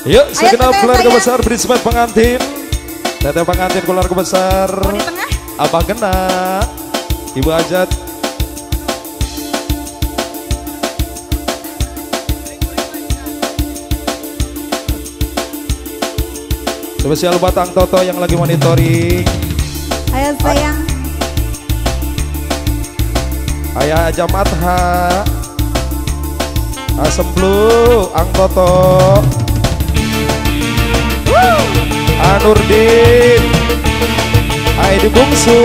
Yuk, segenap keluarga besar Brisbane pengantin. Teteh pengantin keluarga besar. Oh, di tengah. Abah Gena, Ibu Ajat. Spesial buat Ang Toto yang lagi monitoring. Ayo sayang. Ayah Aja Matha. Asem Blue, Ang Toto. Anurdin, Aidi Bungsu.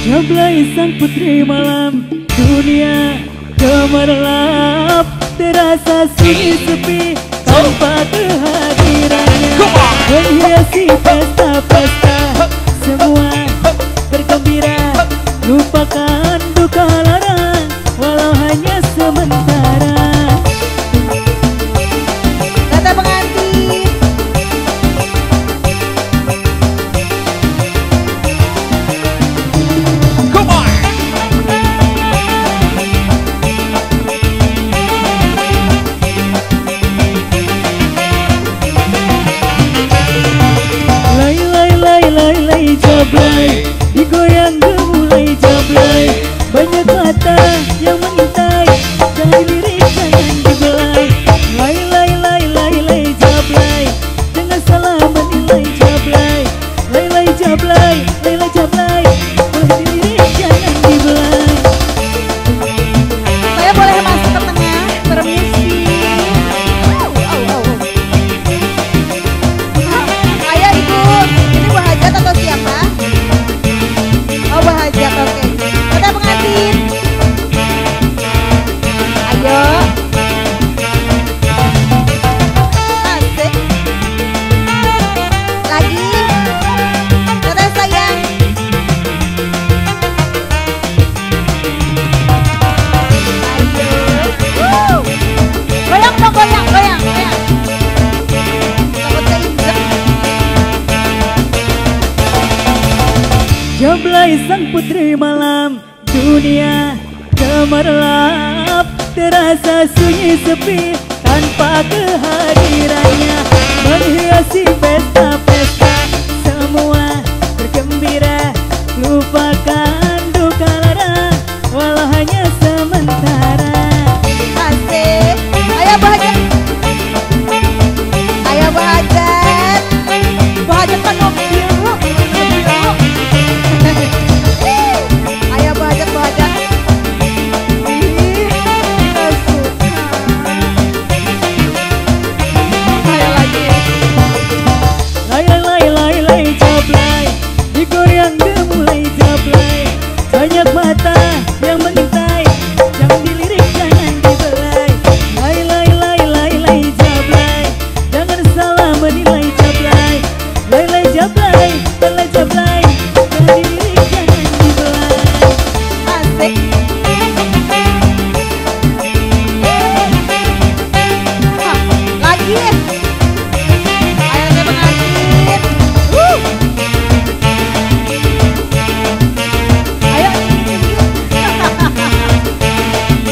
Jablay sang putri malam, dunia gemerlap, terasa sunyi sepi tanpa kehadirannya. Menghiasi pesta-pesta, semua bergembira, lupakan duka lara, walau hanya sementara. Kata pengantin. Jablay, digoyang gemulai jablay, banyak mata yang mengintai, jangan dilirik jangan dibelai. Lay lay lay lay lay jablay, jangan salah menilai jablay. Lay lay jablay, lay lay jablay, boleh dilirik jangan dibelai. Saya boleh masuk ke tengah, permisi. Ayah ibu, ini Bu Hajat atau siapa? Oh, Bu Hajat, oke. Kata pengantin. Ayo. Asik. Lagi. Kata sayang. Ayo. Goyang dong, goyang, goyang, goyang. Takut keinjek. Jablay sang putri malam, dunia gemerlap, terasa sunyi sepi tanpa kehadirannya. Menghiasi pesta-pesta, semua bergembira, lupakan duka lara, walau hanya sementara. Asik. Ayo Bu Hajat. Ayo Bu Hajat. Bu Hajat kan biru. Ayo Bu Hajat, Bu Hajat. Ih, kita suka. Ayo lagi. Lay lay lay lay lay jablay, digoyang gemulai jablay, banyak mata yang mengintai, jangan dilirik jangan dibelai. Lay lay lay lay lay jablay, jangan salah menilai jablay. Lay lay jablay, lay jablay, jangan dilirik jangan dibelai. Asik. Hah, lagi. Ayo saya pengantin. Ayo.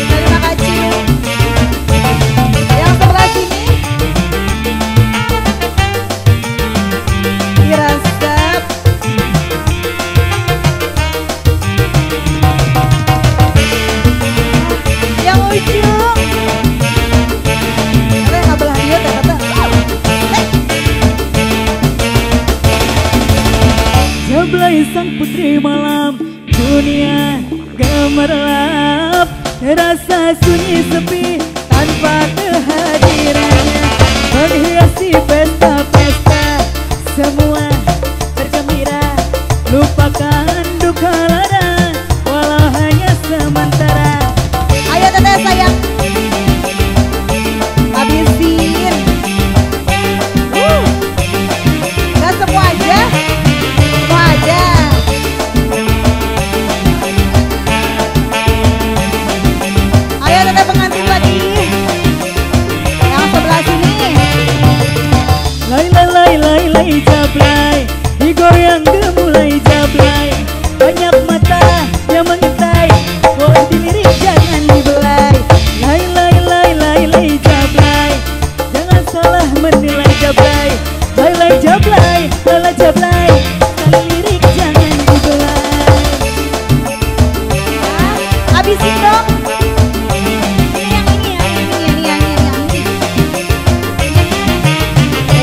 Terima kasih. Yang sebelah sini. Dirasap. Yang ujung. Kata yang belah dia kata. Jablay sang putri malam, dunia gemerlap, terasa sunyi sepi tanpa kehadirannya. Menghiasi pesta-pesta, semua bergembira, lupakan duka lara, walau hanya sementara. Ayo teteh sayang. Habisin. Gak semua aja. Semua aja. udah mulai jablay. Banyak mata yang mengintai, oh dilirik jangan dibelai. Lay lay lay lay lay jablay, jangan salah menilai jablay. Lay lay jablay, lay lay jablay, sekali lirik jangan dibelai. Habisin dong.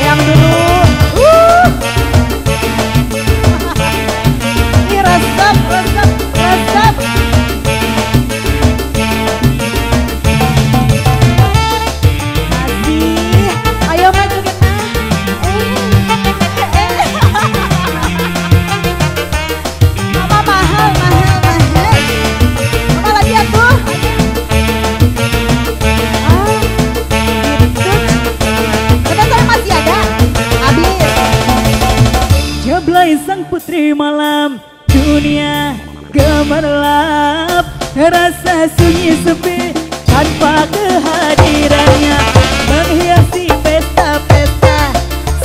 Yang dulu. Ini resep, resep, resep. Masih. Ayo maju kita. Mama mahal, mahal, mahal. Mama lagi atuh. Ah, gitu. Bener saya masih ada. Habis. Jablay sang putri malam, dunia gemerlap, rasa sunyi sepi tanpa kehadirannya, menghiasi pesta-pesta,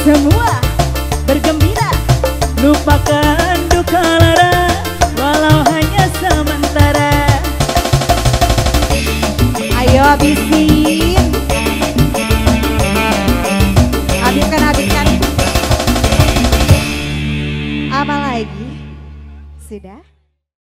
semua bergembira, lupakan duka lara, walau hanya sementara. Ayo habisin. Habiskan, habiskan. Apa lagi? Sudah?